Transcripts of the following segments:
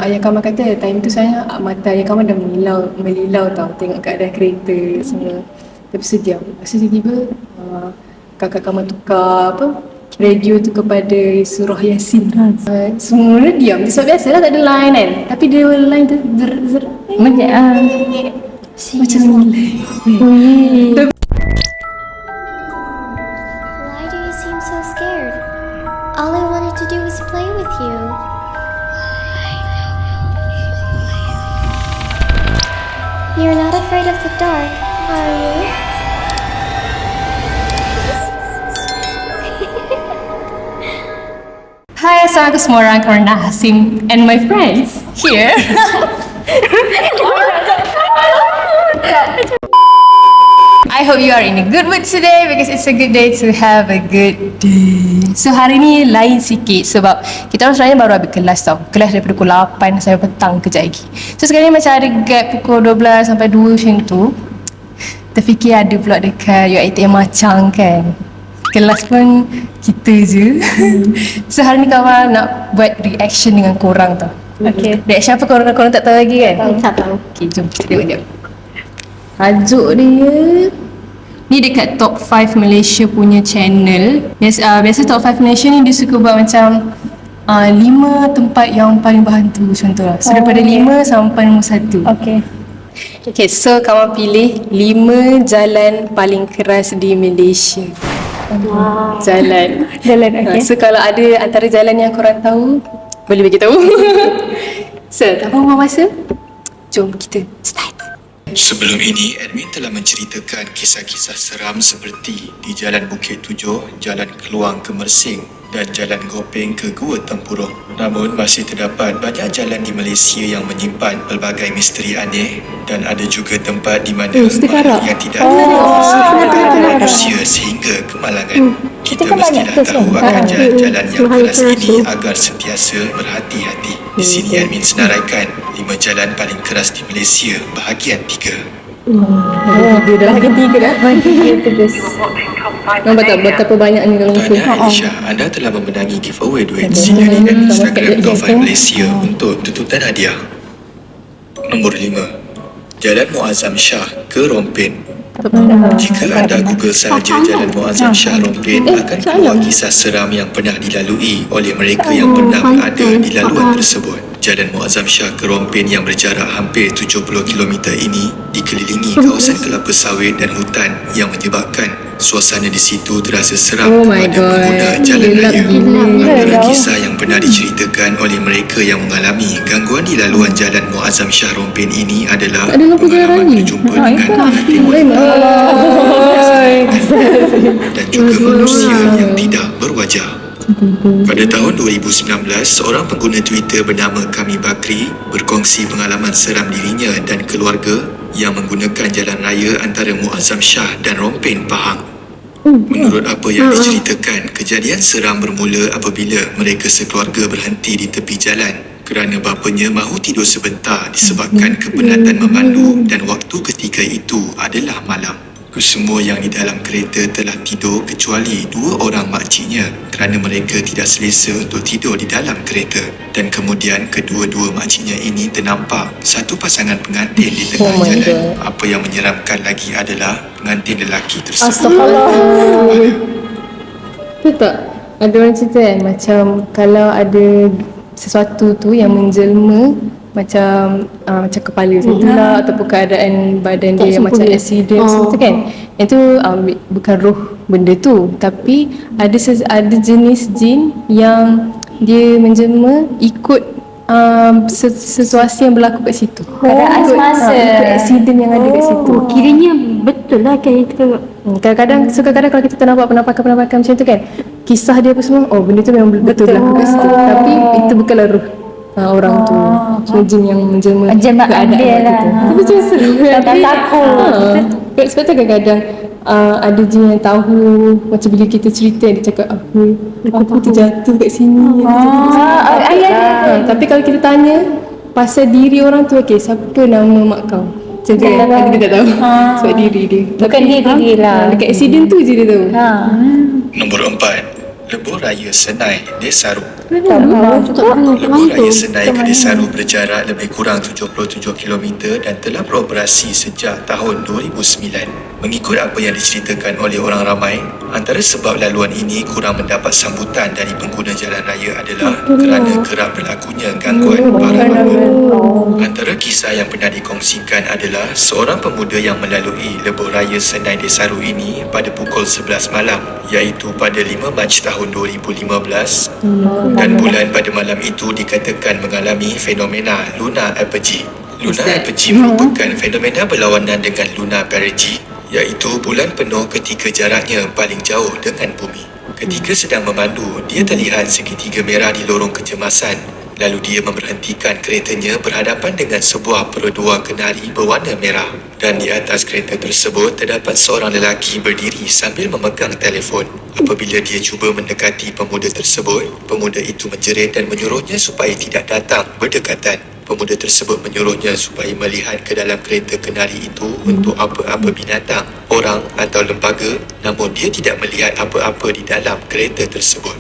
Ayah Kamal kata time tu saya mata ayah Kamal dah melilau tau tengok keadaan kereta semua. Tapi sediam. Lepas tu tiba-tiba kakak Kamal tukar radio tu kepada surah Yasin. Semua diam. Sebab biasalah tak ada line kan. Tapi dia line tu macam nilai. Why do you seem so scared? All I wanted to do was play with you. You're not afraid of the dark, are you? Hai, assalamualaikum semua orang, Karna Hasim and my friends here. I hope you are in a good mood today because it's a good day to have a good day. So hari ni lain sikit sebab kita orang sebenarnya baru habis kelas tau. Kelas daripada pukul 8 sampai petang kejap lagi. So sekarang ni macam ada gap pukul 12 sampai 2 macam tu. Terfikir ada pula dekat UiTM Macang kan. Kelas pun kita je. So hari ni kawan nak buat reaction dengan korang tau. Okay. Reaction apa korang tak tahu lagi kan? Tak tahu. Okay, jom kita tengok dia. Tajuk dia ni dekat top 5 Malaysia punya channel. Biasa top 5 Malaysia ni dia suka buat macam 5 tempat yang paling berhantu macam tu lah. So daripada 5 sampai nombor 1. Okay, so kawan pilih 5 jalan paling keras di Malaysia. Wow. Jalan. Okay. So kalau ada antara jalan yang korang tahu, boleh bagi tahu. So, tak buang masa. Jom kita start. Sebelum ini, admin telah menceritakan kisah-kisah seram seperti di Jalan Bukit Tujuh, Jalan Keluang ke Mersing dan Jalan Gopeng ke Gua Tempurung. Namun, masih terdapat banyak jalan di Malaysia yang menyimpan pelbagai misteri aneh dan ada juga tempat di mana makhluk yang tidak dikenali manusia sehingga kemalangan. Kita mestilah tahu akan jalan-jalan yang keras ini agar sentiasa berhati-hati. Di sini admin senaraikan 5 jalan paling keras di Malaysia bahagian 3. Bahagian 3 dah. Bahagian 3. Nampak tak betapa banyaknya dalam muka. Tahniah Aisyah, anda telah memenangi giveaway duit sini di Instagram Top 5 Malaysia untuk tuntutan hadiah. Nombor 5, Jalan Muazzam Shah ke Rompin. Jika anda Google sahaja Jalan Muazzam Shah Rompin, akan keluar kisah seram yang pernah dilalui oleh mereka yang pernah berada di laluan tersebut. Jalan Muazzam Shah ke Rompin yang berjarak hampir 70 km ini dikelilingi kawasan kelapa sawit dan hutan yang menyebabkan suasana di situ terasa seram kepada pengguna jalan raya. Antara kisah yang pernah diceritakan oleh mereka yang mengalami gangguan di laluan Jalan Muazzam Shah Rompin ini adalah pengalaman berjumpa dengan dan juga manusia yang tidak berwajah. Pada tahun 2019, seorang pengguna Twitter bernama Kami Bakri berkongsi pengalaman seram dirinya dan keluarga yang menggunakan jalan raya antara Muazzam Shah dan Rompin Pahang. Menurut apa yang diceritakan, kejadian seram bermula apabila mereka sekeluarga berhenti di tepi jalan kerana bapanya mahu tidur sebentar disebabkan kepenatan memandu dan waktu ketika itu adalah malam. Kesemua yang di dalam kereta telah tidur kecuali 2 orang makciknya kerana mereka tidak selesa untuk tidur di dalam kereta. Dan kemudian kedua-dua makciknya ini ternampak satu pasangan pengantin di tengah jalan. Apa yang menyeramkan lagi adalah pengantin lelaki tersebut. Astaghfirullah. Betul tak? Ada orang cerita kan macam kalau ada sesuatu tu yang menjelma macam kepala macam tu lah ataupun keadaan badan dia yang macam accident semua tu kan. Yang tu bukan roh benda tu, tapi ada jenis jin yang dia menjelma ikut situasi yang berlaku kat situ. Keadaan semasa. Ikut accident yang ada kat situ. Kiranya betul lah kan itu. Kadang-kadang kalau kita ternampak penampakan macam tu kan, kisah dia apa semua, oh benda tu memang betul berlaku kat situ. Tapi itu bukanlah roh orang tu. So jin yang menjelma keadaan lah. Tapi macam seru. Tak takut. Sebab tu kadang-kadang ada jin yang tahu macam bila kita cerita dia cakap aku terjatuh kat sini. Tapi kalau kita tanya pasal diri orang tu, okey siapa nama mak kau? Macam tu kan, kita tak tahu. Sebab diri dia. Bukan diri lah. Dekat accident tu je dia tahu. Nombor 4, Lebuh Raya Senai, Desaru. Lebuh Raya Senai ke Desaru berjarak lebih kurang 77 km dan telah beroperasi sejak tahun 2009. Mengikut apa yang diceritakan oleh orang ramai, antara sebab laluan ini kurang mendapat sambutan dari pengguna jalan raya adalah kerana kerap berlakunya gangguan parabol. Antara kisah yang pernah dikongsikan adalah seorang pemuda yang melalui Lebuh Raya Senai Desaru ini pada pukul 11 malam, iaitu pada 5 Mac tahun 2015, dan bulan pada malam itu dikatakan mengalami fenomena lunar apogee. Lunar apogee merupakan fenomena berlawanan dengan lunar perigee, iaitu bulan penuh ketika jaraknya paling jauh dengan bumi. Ketika sedang memandu, dia terlihat segitiga merah di lorong kecemasan. Lalu dia memberhentikan keretanya berhadapan dengan sebuah perodua kenari berwarna merah. Dan di atas kereta tersebut terdapat seorang lelaki berdiri sambil memegang telefon. Apabila dia cuba mendekati pemuda tersebut, pemuda itu menjerit dan menyuruhnya supaya tidak datang berdekatan. Pemuda tersebut menyuruhnya supaya melihat ke dalam kereta kenari itu untuk apa-apa binatang, orang atau lembaga, namun dia tidak melihat apa-apa di dalam kereta tersebut.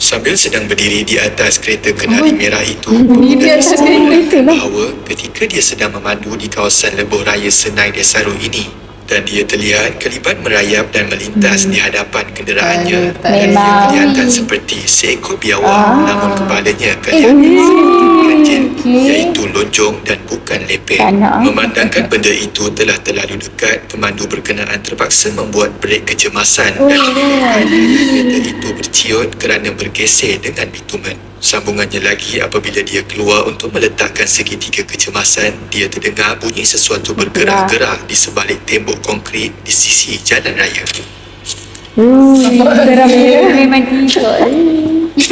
Sambil sedang berdiri di atas kereta kenari merah itu, pemuda tersebut mengatakan bahawa ketika dia sedang memandu di kawasan Lebuh Raya Senai Desaru ini, dan dia terlihat kelibat merayap dan melintas di hadapan kenderaannya, dan dia kelihatan seperti seekor biawak, namun kepalanya kelihatan ganjil, iaitu lonjong dan bukan lepek. Memandangkan benda itu telah terlalu dekat, pemandu berkenaan terpaksa membuat brek kecemasan dan menyebabkan kereta itu berciut kerana bergeser dengan bitumen. Sambungannya lagi, apabila dia keluar untuk meletakkan segitiga kecemasan, dia terdengar bunyi sesuatu bergerak-gerak di sebalik tembok konkrit di sisi jalan raya.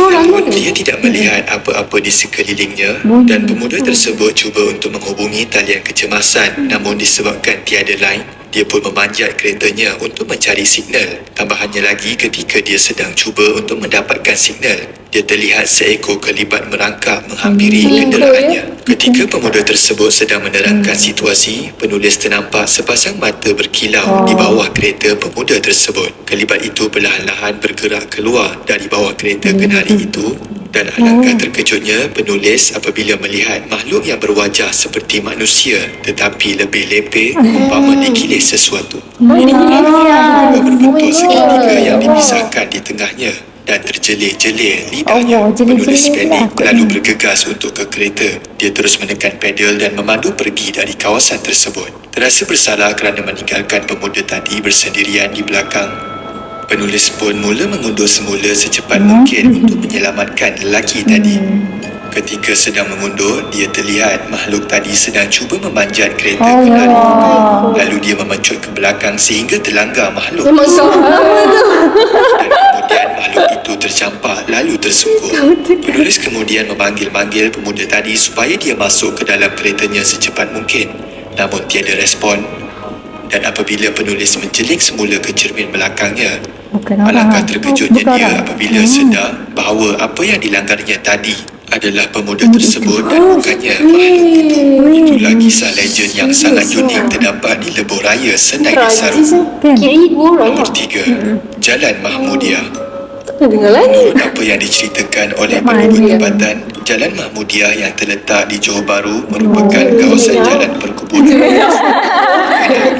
Namun dia tidak melihat apa-apa di sekelilingnya, dan pemuda tersebut cuba untuk menghubungi talian kecemasan, namun disebabkan tiada line, dia pun memanjat keretanya untuk mencari signal. Tambahannya lagi, ketika dia sedang cuba untuk mendapatkan signal, dia terlihat seekor kelibat merangkak menghampiri kenderaannya. Ketika pemuda tersebut sedang menerangkan situasi, penulis ternampak sepasang mata berkilau di bawah kereta pemuda tersebut. Kelibat itu perlahan-lahan bergerak keluar dari bawah kereta kenari itu, dan alangkah terkejutnya penulis apabila melihat makhluk yang berwajah seperti manusia tetapi lebih lepek, umpama dikilis sesuatu. Berbentuk segitiga yang dipisahkan di tengahnya dan terjelir-jelir lidahnya. Penulis panik lalu bergegas untuk ke kereta. Dia terus menekan pedal dan memandu pergi dari kawasan tersebut. Terasa bersalah kerana meninggalkan pemuda tadi bersendirian di belakang. Penulis pun mula mengundur semula secepat mungkin untuk menyelamatkan lelaki tadi. Ketika sedang mengundur, dia terlihat makhluk tadi sedang cuba memanjat kereta kenari. Lalu dia memencut ke belakang sehingga terlanggar makhluk. Dan kemudian makhluk itu tercampak lalu tersungkur. Penulis kemudian memanggil-manggil pemuda tadi supaya dia masuk ke dalam keretanya secepat mungkin. Namun tiada respon. Dan apabila penulis menjeling semula ke cermin belakangnya, alangkah terkejutnya dia apabila sedar bahawa apa yang dilanggarnya tadi adalah pemuda tersebut dan bukannya makhluk itu. Itulah kisah legend yang sangat unik terdapat di Lebuh Raya Senai Desaru. Nombor 3, Jalan Mahmudiah. Menurut apa yang diceritakan oleh penduduk tempatan, Jalan Mahmudiah yang terletak di Johor Bahru merupakan kawasan jalan perkebunan.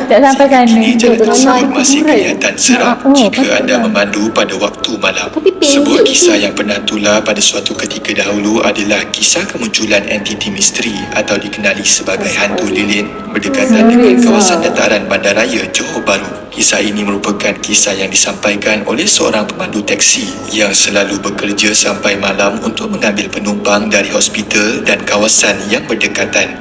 Tak sampai sana. Kini jalan tersebut masih kelihatan seram jika anda memandu pada waktu malam. Sebuah kisah yang pernah tular pada suatu ketika dahulu adalah kisah kemunculan entiti misteri atau dikenali sebagai hantu lilin berdekatan dengan kawasan dataran bandaraya Johor Bahru. Kisah ini merupakan kisah yang disampaikan oleh seorang pemandu teksi yang selalu bekerja sampai malam untuk mengambil penumpang dari hospital dan kawasan yang berdekatan.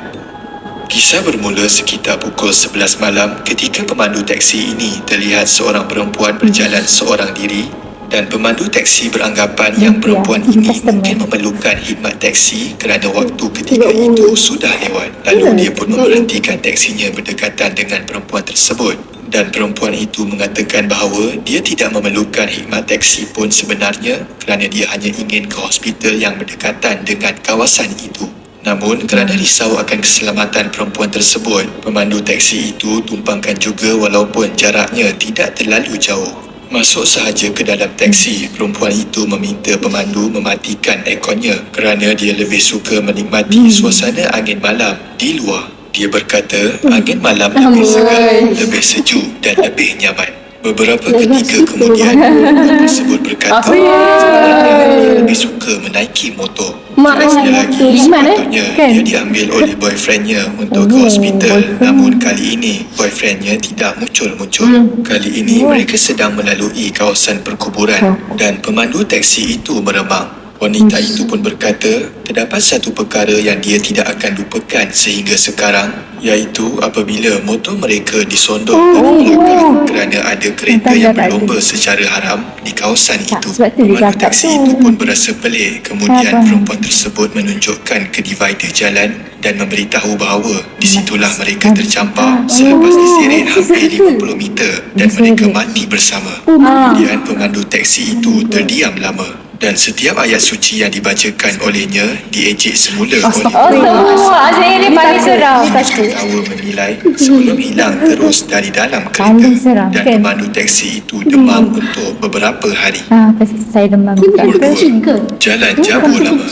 Kisah bermula sekitar pukul 11 malam ketika pemandu teksi ini terlihat seorang perempuan berjalan seorang diri, dan pemandu teksi beranggapan yang perempuan ini mungkin memerlukan khidmat teksi kerana waktu ketika itu sudah lewat. Lalu dia pun memberhentikan teksinya berdekatan dengan perempuan tersebut, dan perempuan itu mengatakan bahawa dia tidak memerlukan khidmat teksi pun sebenarnya kerana dia hanya ingin ke hospital yang berdekatan dengan kawasan itu. Namun kerana risau akan keselamatan perempuan tersebut, pemandu teksi itu tumpangkan juga walaupun jaraknya tidak terlalu jauh. Masuk sahaja ke dalam teksi, perempuan itu meminta pemandu mematikan airconnya kerana dia lebih suka menikmati suasana angin malam di luar. Dia berkata angin malam lebih segar, lebih sejuk dan lebih nyaman. Beberapa ketika kemudian, perempuan tersebut berkata dia lebih suka menaiki motor. Sekali lagi, sepatutnya dia diambil oleh boyfriendnya untuk ke hospital. Namun kali ini, boyfriendnya tidak muncul-muncul. Kali ini mereka sedang melalui kawasan perkuburan dan pemandu teksi itu meremang. Wanita itu pun berkata, terdapat satu perkara yang dia tidak akan lupakan sehingga sekarang, iaitu apabila motor mereka disondok dari belakang kerana ada kereta yang berlomba secara haram di kawasan itu. sebab tu dia Pemandu cakap teksi tu. itu pun berasa pelik. Kemudian Kenapa? perempuan tersebut menunjukkan ke divider jalan dan memberitahu bahawa disitulah mereka tercampur selepas diseret hampir 50 meter dan mereka mati bersama. Kemudian pemandu teksi itu terdiam lama. Dan setiap ayat suci yang dibacakan olehnya diejek semula oleh Asyik ni paling seram. ketawa menilai sebelum hilang terus dari dalam Paling kereta seram, dan kan? pemandu teksi itu demam untuk beberapa hari. Saya demam juga. Jalan Jabur Lama.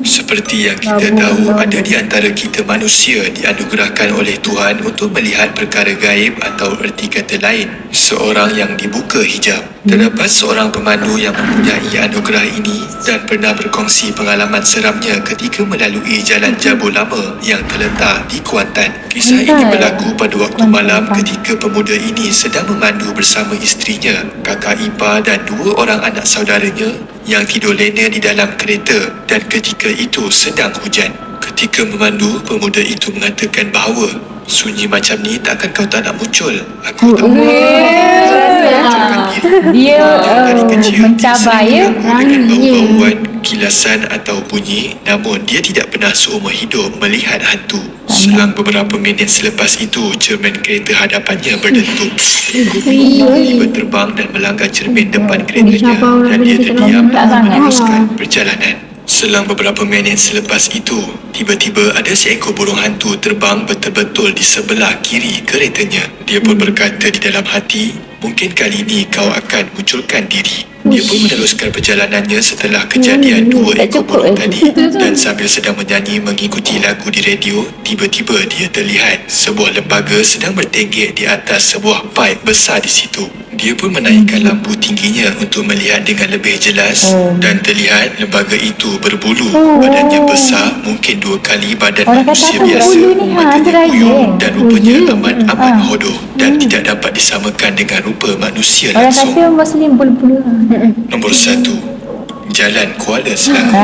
Seperti yang kita tahu, ada di antara kita manusia dianugerahkan oleh Tuhan untuk melihat perkara gaib atau erti kata lain, seorang yang dibuka hijab. Terdapat seorang pemandu yang mempunyai anugerah ini dan pernah berkongsi pengalaman seramnya ketika melalui Jalan Jabur Lama yang terletak di Kuantan. Kisah ini berlaku pada waktu malam ketika pemuda ini sedang memandu bersama isterinya, kakak ipar dan 2 orang anak saudaranya yang tidur lena di dalam kereta, dan ketika itu sedang hujan. Ketika memandu, pemuda itu mengatakan bahawa sunyi macam ni takkan kau tak nak muncul. Aku tak mahu munculkan diri. Dia Dari kecil, mencabar dia ya. sering diganggu dengan bau-bauan, kilasan atau bunyi, namun dia tidak pernah seumur hidup melihat hantu. Selang beberapa minit selepas itu, cermin kereta hadapannya berdentum. Tiba terbang dan melanggar cermin depan keretanya dan dia terdiam dan meneruskan perjalanan. Selang beberapa minit selepas itu, tiba-tiba ada seekor burung hantu terbang betul-betul di sebelah kiri keretanya. Dia pun berkata di dalam hati, mungkin kali ini kau akan munculkan diri. Dia pun meneruskan perjalanannya setelah kejadian 2 ekor burung tadi. Dan sambil sedang menyanyi mengikuti lagu di radio, tiba-tiba dia terlihat sebuah lembaga sedang bertenggek di atas sebuah paip besar di situ. Dia pun menaikkan lampu tingginya untuk melihat dengan lebih jelas dan terlihat lembaga itu berbulu. Badannya besar, mungkin 2 kali badan Orang kata manusia apa biasa. bulu ni, Matanya antara buyung dia. dan rupanya amat-amat hodoh dan tidak dapat disamakan dengan rupa manusia Orang langsung. kata Muslim bulu-bulu. Nombor 1. Jalan Kuala Selangor.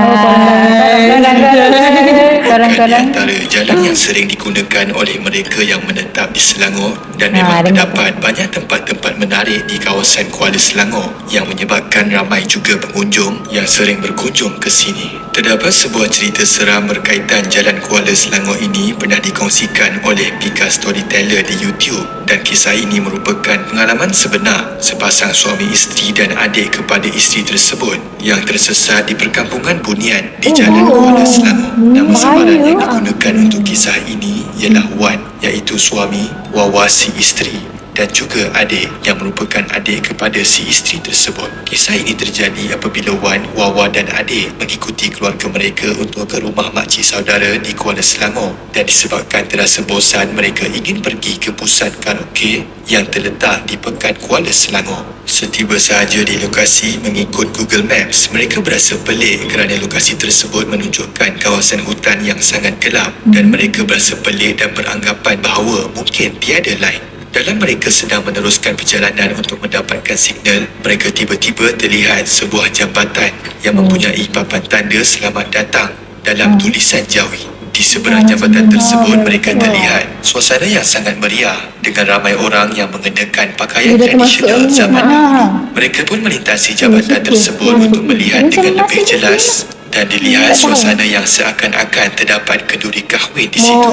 Bukan di antara jalan yang sering digunakan oleh mereka yang menetap di Selangor dan memang terdapat banyak tempat-tempat menarik di kawasan Kuala Selangor yang menyebabkan ramai juga pengunjung yang sering berkunjung ke sini. Terdapat sebuah cerita seram berkaitan Jalan Kuala Selangor ini pernah dikongsikan oleh Pika Storyteller di YouTube, dan kisah ini merupakan pengalaman sebenar sepasang suami isteri dan adik kepada isteri tersebut yang tersesat di perkampungan Bunian di Jalan Kuala Selangor. Nama samaran yang digunakan untuk kisah ini ialah Wan, iaitu suami, Wawa si isteri, dan juga adik yang merupakan adik kepada si isteri tersebut. Kisah ini terjadi apabila Wan, Wawa dan adik mengikuti keluarga mereka untuk ke rumah makcik saudara di Kuala Selangor, dan disebabkan terasa bosan, mereka ingin pergi ke pusat karaoke yang terletak di Pekan Kuala Selangor. Setiba sahaja di lokasi, mengikut Google Maps, mereka berasa pelik kerana lokasi tersebut menunjukkan kawasan hutan yang sangat gelap, dan mereka berasa pelik dan beranggapan bahawa mungkin tiada line. Dalam mereka sedang meneruskan perjalanan untuk mendapatkan signal, mereka tiba-tiba terlihat sebuah jambatan yang mempunyai papan tanda selamat datang dalam tulisan Jawi. Di seberang jambatan tersebut, mereka terlihat suasana yang sangat meriah dengan ramai orang yang mengenakan pakaian tradisional zaman dahulu. Mereka pun melintasi jambatan tersebut untuk melihat dengan lebih jelas, dan dilihat suasana yang seakan-akan terdapat kenduri kahwin di situ.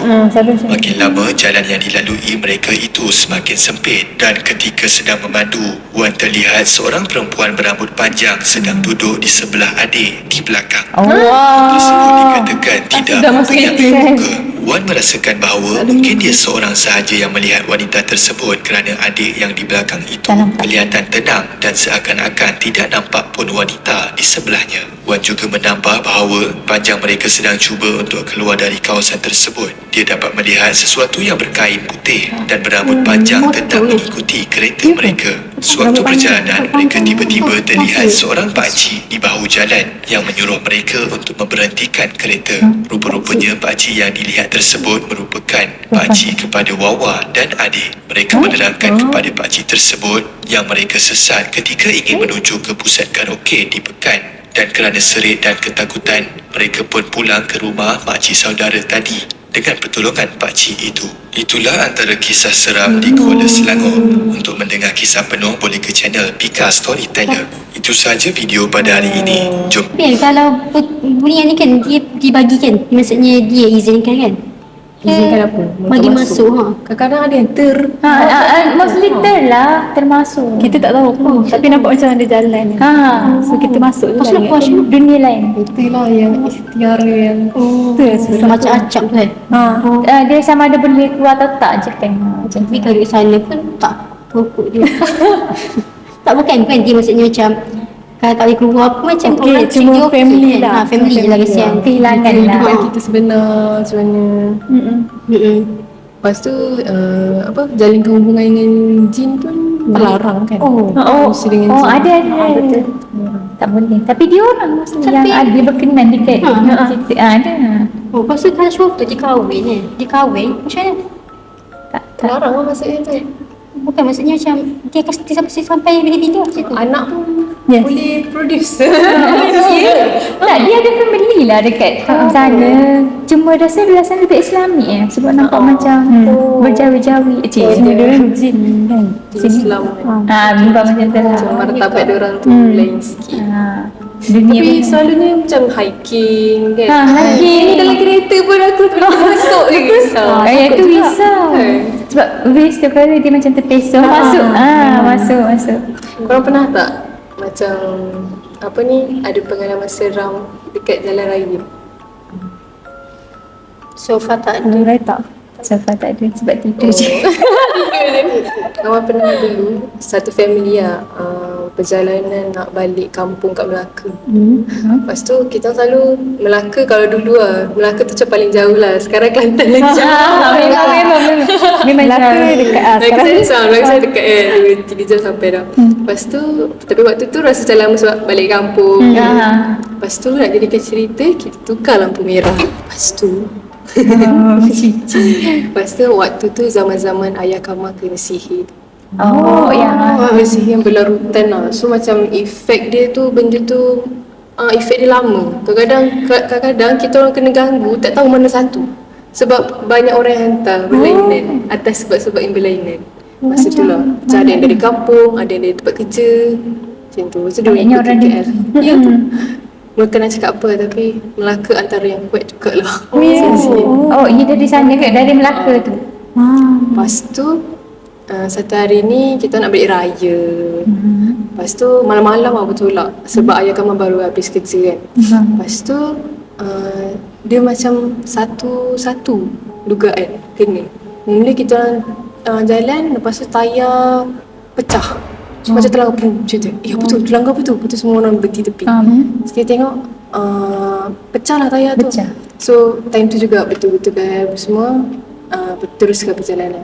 Makin lama jalan yang dilalui mereka itu semakin sempit, dan ketika sedang memandu, Wan terlihat seorang perempuan berambut panjang sedang duduk di sebelah adik di belakang. Tersebut dikatakan tidak mempunyai muka. Wan merasakan bahawa mungkin dia seorang sahaja yang melihat wanita tersebut kerana adik yang di belakang itu kelihatan tenang dan seakan-akan tidak nampak pun wanita di sebelahnya. Wan juga menambah bahawa panjang mereka sedang cuba untuk keluar dari kawasan tersebut, dia dapat melihat sesuatu yang berkain putih dan berambut panjang tetap mengikuti kereta mereka. Sewaktu perjalanan, mereka tiba-tiba terlihat seorang pakcik di bahu jalan yang menyuruh mereka untuk memberhentikan kereta. Rupa-rupanya pakcik yang dilihat tersebut merupakan pakcik kepada Wawa dan adik. Mereka menerangkan kepada pakcik tersebut yang mereka sesat ketika ingin menuju ke pusat karaoke di Pekan, dan kerana serit dan ketakutan, mereka pun pulang ke rumah makcik saudara tadi dengan pertolongan pakcik itu. Itulah antara kisah seram di Kuala Selangor. Untuk mendengar kisah penuh boleh ke channel Pika Storyteller. Itu sahaja video pada hari ini. Jom. Kalau bunyi ni kan dia dibagikan, maksudnya dia izinkan kan? Izinkan apa? Bagi masuk ha. Kadang-kadang ada yang Mostly lah termasuk. kita tak tahu pun, tapi nampak macam ada jalan ni. So kita masuk Pasal je apa lah. Dunia lain. Itulah yang ikhtiar yang Macam acap kan. Dia sama ada boleh keluar atau tak je kan. Macam Tapi kalau di sana pun tak pokok dia. Tak bukan dia maksudnya macam kalau tak boleh keluar pun macam Okey, orang cuma dia okey family kan. lah. Family je lah kesian. kehilangan lah. Kehidupan kita sebenar macam mana. Mm-mm. Lepas tu jalinkan hubungan dengan jin pun terlarang kan. Mesti dengan jin. ada. Betul. Tak boleh. Tapi dia orang mostly yang ada berkenan dekat kita. Ada. Oh, lepas tu kalau syurga dia kahwin kan. Dia kahwin macam mana? Tak. Terlarang lah maksudnya tu. Bukan maksudnya macam dia akan sampai bila-bila macam tu. Anak pun Yes. boleh produce. Tak, dia ada family lah dekat sana. Cuma rasa lebih Islami sebab nampak macam berjawi-jawi. Semua dia orang jin kan. Islam kan. Nampak macam tu lah. Macam martabat diorang tu lain sikit. Dunia Tapi selalunya macam hiking kan. hiking. Ni dalam kereta pun aku masuk je risau. Yang tu risau. Kan? Sebab waist tu kalau dia macam terpesong masuk. Masuk. Korang pernah tak macam ada pengalaman seram dekat jalan raya? So far tak ada. Alright tak. So far tak ada sebab tidur je. Kawan pernah dulu satu family perjalanan nak balik kampung kat Melaka. Lepas tu kita selalu Melaka, kalau dulu Melaka tu macam paling jauh lah. Sekarang Kelantan lagi jauh. Memang Melaka dekat Melaka saya dekat 2-3 jam sampai dah. Lepas tu, tapi waktu tu rasa macam lama sebab balik kampung. Lepas tu nak jadikan cerita, kita tukar lampu merah. Lepas tu waktu tu zaman-zaman ayah Kamal kena sihir. Sihir yang berlarutan lah. So macam efek dia tu, benda tu efek dia lama. Kadang-kadang kita orang kena ganggu, tak tahu mana satu. Sebab banyak orang yang hantar berlainan atas sebab-sebab yang berlainan. Masa tu lah, macam ada yang dari kampung, ada yang dari tempat kerja, macam tu. So dia ikut KL. Ya tu. Mereka nak cakap apa, tapi Melaka antara yang kuat jugalah. Ia dari sana ke? Dari Melaka tu? Lepas tu satu hari ni kita nak balik raya. Lepas tu malam-malam betul lah, sebab ayah Kamal baru habis kerja kan. Lepas tu dia macam satu dugaan kena. Mula kita jalan, lepas tu tayar pecah. Macam terlanggar macam tu. Apa tu? Terlanggar apa tu? Lepas tu semua orang berhenti tepi. So kita tengok pecah lah tayar tu. So time tu juga betul-betul kan semua teruskan perjalanan.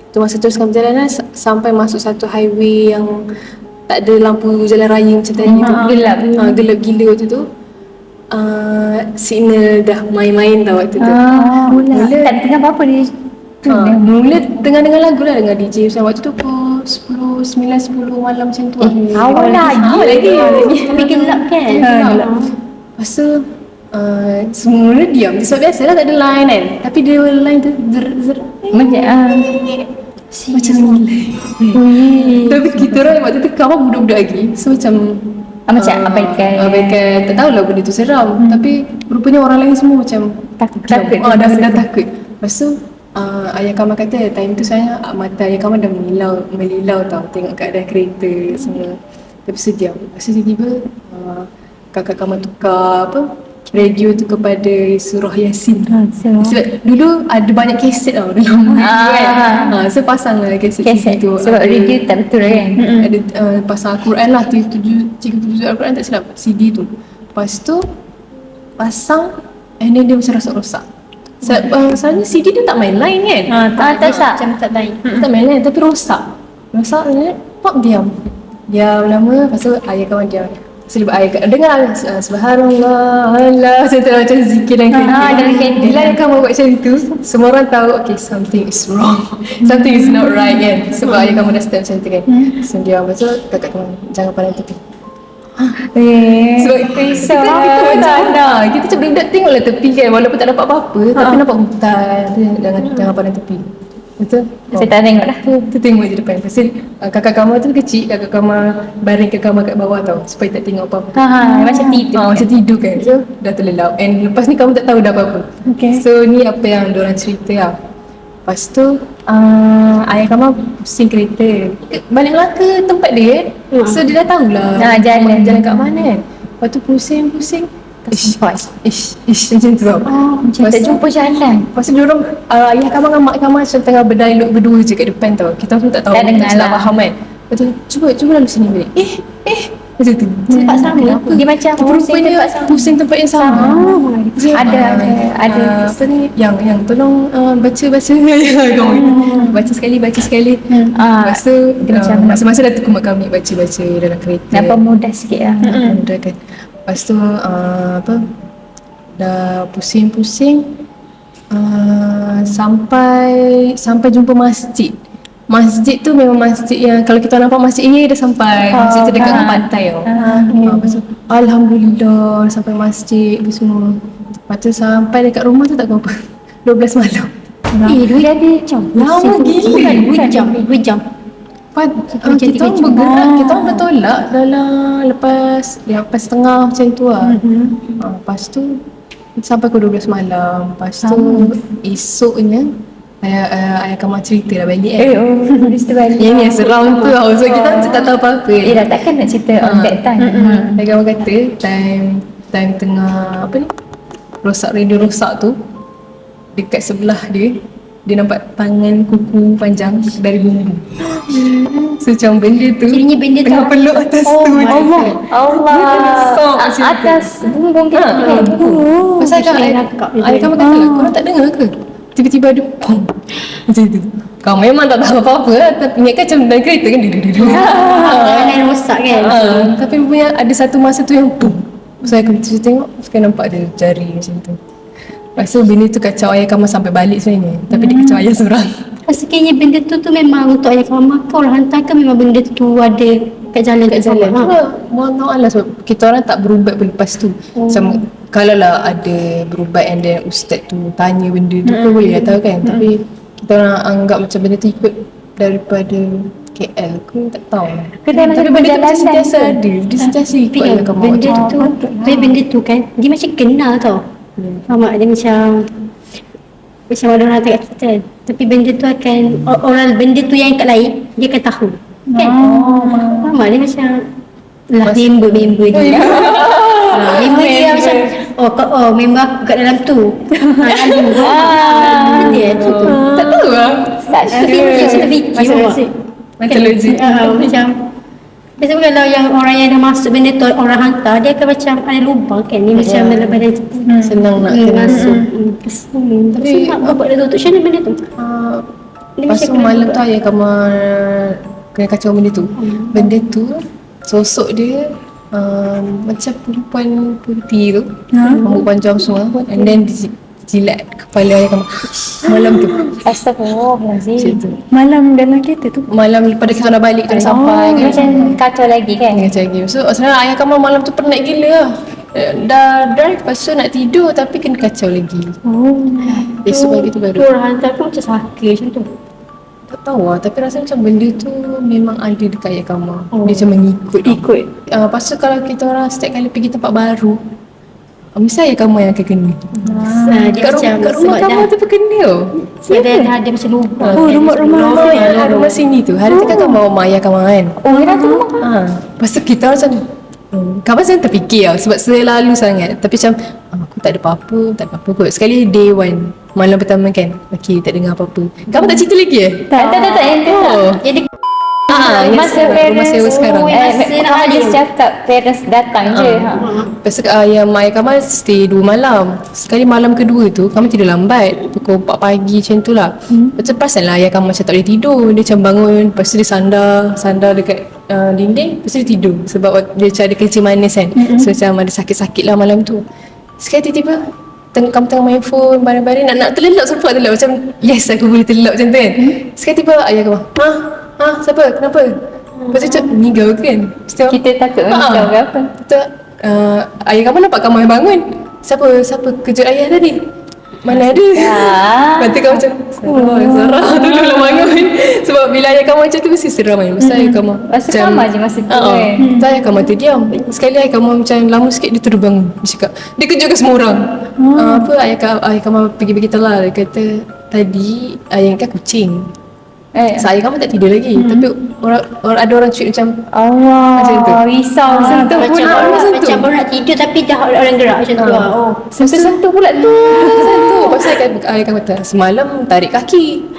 Tu masa teruskan perjalanan sampai masuk satu highway yang tak ada lampu jalan raya macam tadi tu. Gelap gila waktu tu. Signal dah main-main tau waktu tu. Mula tak ada tengah apa-apa dia. Mula dengar lagu lah, dengar DJ macam waktu tu pukul 9-10 malam macam tu. Awal lagi. Tapi gelap kan. Gelap. Lepas tu semua diam. Sebab biasalah tak ada line kan. Tapi dia line tu macam nilai. Tapi kita orang waktu tu kawan budak-budak lagi. So macam abaikan. Tak tahulah benda tu seram. Tapi rupanya orang lain semua macam takut. Dah takut. Lepas tu ayah Kamal kata time tu saya mata ayah Kamal dah melilau tau, tengok keadaan kereta semua. Tapi diam. Lepas tu tiba-tiba kakak Kamal tukar radio tu kepada surah Yasin. So, Sebab dulu ada banyak kaset tau dalam radio kan. So pasang lah kaset keset tu. sebab Ada- radio tak betul kan. Ada pasang Al-Quran lah, 37 Al-Quran tak silap, CD tu. Lepas tu pasang, and then dia macam rosak-rosak. Soalnya CD dia tak main line kan. Tak. Macam tak baik. Tak main line tapi rosak. Rosak, pop diam. Diam lama, lepas tu ayah kawan diam. Sebab ayah dengar subhanallah, Allah, macam zikir dan dalam kereta. bila ayah kawan buat macam tu, semua orang tahu okay, something is wrong. Something is not right kan. Sebab ayah kawan dah step macam tu kan. So diam, lepas tu kakak kawan jangan pandang tepi. Sebab kita macam kita macam budak tengoklah tepi kan, walaupun tak dapat apa-apa tapi nampak hutan tu, jangan pandang tepi. Betul? Saya tak tengok dah. Tu tengok je depan. Pasal kakak kamar tu kecil, kakak kamar baring ke kamar kat bawah tau supaya tak tengok apa-apa. Macam tidur. Macam tidur kan. So dah terlelap. And lepas ni kamu tak tahu dah apa-apa. Okay. So ni apa yang diorang cerita lah. Lepas tu ayah kamu pusing kereta balik Melaka tempat dia kan. So dia dah tahulah jalan kat mana kan. Lepas tu pusing-pusing Ish macam tu tau. Macam tak jumpa jalan. Lepas tu diorang ayah kamu dengan mak kamu macam tengah berdialog berdua je kat depan tau. Kita pun tak tahu, Tak dengar salah lah. faham kan. Lepas tu cuba lalu sini balik. Macam tu. Tempat sama. Dia macam Rupanya pusing tempat yang sama. Ada Apa ni yang tolong baca baca sekali. Lepas tu masa-masa dah tukar mak kami baca dalam kereta. Nampak mudah sikit lah. Mudah kan. Lepas tu dah pusing-pusing sampai jumpa masjid. Masjid tu memang masjid yang kalau kita nampak masjid dah sampai. Masjid tu dekat dengan pantai tau. Lepas tu alhamdulillah sampai masjid apa semua. Lepas tu sampai dekat rumah tu tak tahu apa. 12 malam. 2 jam. Lama gila. 2 jam. Kita orang bergerak, kita orang bertolak dalam lepas setengah macam tu lah. Lepas tu sampai ke 12 malam. Lepas tu esoknya ayah kamu cerita dah balik Mesti balik. Yang ni yang seram tu tau. So kita macam tak tahu apa-apa. Dah takkan nak cerita on that time. Ayah kamu kata time tengah apa ni, radio rosak tu, dekat sebelah dia nampak tangan kuku panjang dari bumbu. So macam benda tu Kiranya benda tu tengah peluk atas tu. Allah. Atas bumbung kita kan. Pasal ayah kamu kata lah, korang tak dengar ke? Tiba-tiba ada pom macam tu. Kau memang tak tahu apa-apa lah. Tapi ingat kan macam dalam kereta kan Lain rosak kan. tapi punya ada satu masa tu yang pum. Saya tengok, saya nampak ada jari macam tu. Lepas tu benda tu kacau ayah kamu sampai balik sebenarnya. Tapi dia kacau ayah seorang. Sekiranya benda tu memang untuk ayah kamu ke orang hantar ke memang benda tu ada kat jalan Mohon Allah sebab kita orang tak berubat pun lepas tu. Macam kalau lah ada berubat and then ustaz tu tanya benda tu ke boleh tahu kan. Tapi kita orang anggap macam benda tu ikut daripada KL ke tak tahu. Kedai Tapi benda tu macam sentiasa ada. Dia sentiasa ikut ayah kamu. Benda tu kan dia macam kenal tau. Faham tak? Dia macam ada orang hantar kat kita kan. Tapi benda tu akan orang benda tu yang kat lain dia akan tahu kan. Faham tak? Dia macam lah member dia. Member dia macam member aku kat dalam tu. Dia tu. Tak tahu lah. Tapi macam terfikir Macam logik. macam biasanya kalau yang orang yang dah masuk benda tu orang hantar dia akan macam ada lubang kan ni macam dalam badan kita Senang nak kena masuk tapi nak buat dia tu macam mana benda tu Lepas tu malam tu ayah kamu kena kacau benda tu. Benda tu sosok dia macam perempuan putih tu, rambut panjang semua, and then jilat kepala ayah kamu malam tu. Astaghfirullahalazim. Macam tu. Malam dalam kereta tu. Malam pada kita dah balik, kita dah sampai kan. Macam kacau lagi kan. Kacau lagi. So sebenarnya ayah kamu malam tu penat gila lah. Dah drive lepas tu nak tidur tapi kena kacau lagi. Esok pagi tu baru. orang hantar pun macam sakit macam tu Tak tahu lah, tapi rasa macam benda tu memang ada dekat ayah kamu. Dia macam mengikut. Lepas tu kalau kita orang setiap kali pergi tempat baru, mesti ayah kamu yang akan kena. dia Kat macam rumah sebab kamu tu pun kena tau. dah ada macam lubang Rumah sini tu. Hari tu kan kamu bawa mak ayah kamu kan. Oh, dia tu rumah. Lepas tu kita macam Kawan saya terfikir sebab selalu sangat. Tapi macam aku tak ada apa-apa kot. Sekali day one, malam pertama kan, okay, tak dengar apa-apa. Kamu tak cerita lagi Tak, yang tu tak. Jadi Masa rumah sewa sekarang. masa nak Halis balik. cakap parents datang je. Lepas tu yang Mak Kamal stay 2 malam. Sekali malam kedua tu kami tidur lambat, pukul 4 pagi macam tu lah. Lepas tu perasan lah ayah Kamal macam tak boleh tidur. Dia macam bangun, lepas tu dia sandar dekat dinding. Lepas tu dia tidur sebab dia macam ada kencing manis kan. So macam ada sakit-sakit lah malam tu. Sekali tiba-tiba kamu tengah main phone, baring-baring nak terlelap, sempat terlelap macam yes aku boleh terlelap macam tu kan. Sekali tiba ayah Kamal, siapa? Kenapa? Lepas tu macam mengigau kan. Kita takut mengigau ke apa? Tak, ayah kamu nampak kamu yang bangun. Siapa kejut ayah tadi? Mana ada? Lepas tu kamu macam Sarah tolonglah bangun. Sebab bila ayah kamu macam tu mesti seram kan. Masa ayah kamu Rasa sama je masa tu kan. tak, ayah kamu terdiam. Sekali ayah kamu macam lama sikit dia terus bangun. Dia cakap, dia kejutkan semua orang. Apa ayah kamu pergi beritahu lah. Dia kata tadi ayah kan kucing. So ayah kamu tak tidur lagi. Tapi ada orang cuit macam macam tu. Allah, risau sentuh Macam pula. macam baru nak tidur tapi dah orang gerak macam tu lah. Oh. Sentuh pula tu. Lepas tu ayah kamu kata semalam tarik kaki.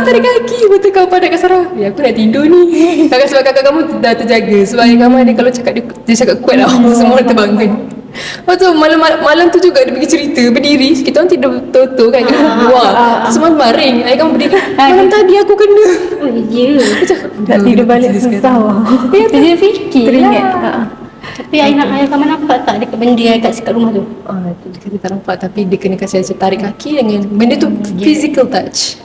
Tarik kaki. Betul kau pada kat Sarah. Ya aku nak tidur ni. Sebab kakak kamu dah terjaga. Sebab ayah kamu dia kalau cakap dia cakap kuat lah. Semua orang terbangun. Lepas tu malam tu juga dia pergi cerita. Berdiri. Kita orang tidur betul-betul kan. Luar. Semua baring. Ayah kamu berdiri. Malam tadi aku kena. Oh ya. Nak tidur balik susah lah. Dia fikir Teringat. lah. Tapi ayah kamu nampak tak dekat benda yang kat rumah tu? Dia kata tak nampak. Tapi dia kena kasi macam tarik kaki dengan benda tu physical touch.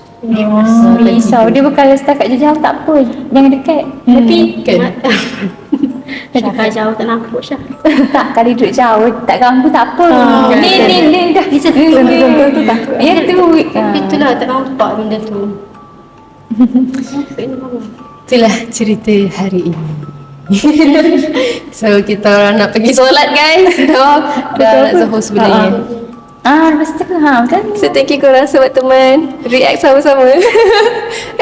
Risau. Dia bukan setakat jauh tak apa. Jangan dekat. Tapi Kan? Syah jauh tak nampak Syah. tak, kali duduk jauh tak ganggu tak apa. Ni dah. Dia sentuh tu takut. Ya tu. Tapi itulah tak nampak benda tu. Itulah cerita hari ini. So kita orang nak pergi solat guys. Dah nak zuhur sebenarnya. Lepas tu kan. So thank you korang sebab teman react sama-sama.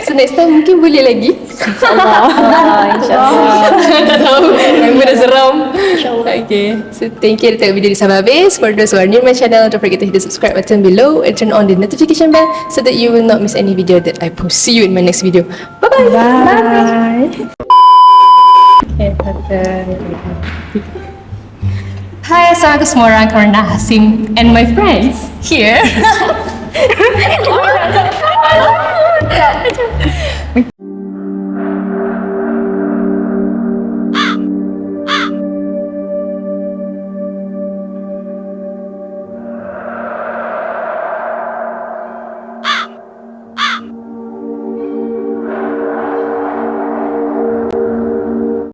So next time mungkin boleh lagi. InsyaAllah. Tak tahu. Aku dah seram. Okay. So thank you dah tengok video ni sampai habis. For those who are new to my channel, don't forget to hit the subscribe button below and turn on the notification bell so that you will not miss any video that I post. See you in my next video. Bye-bye. Bye. Hai, assalamualaikum semua orang, Karna Hasim and my friends here.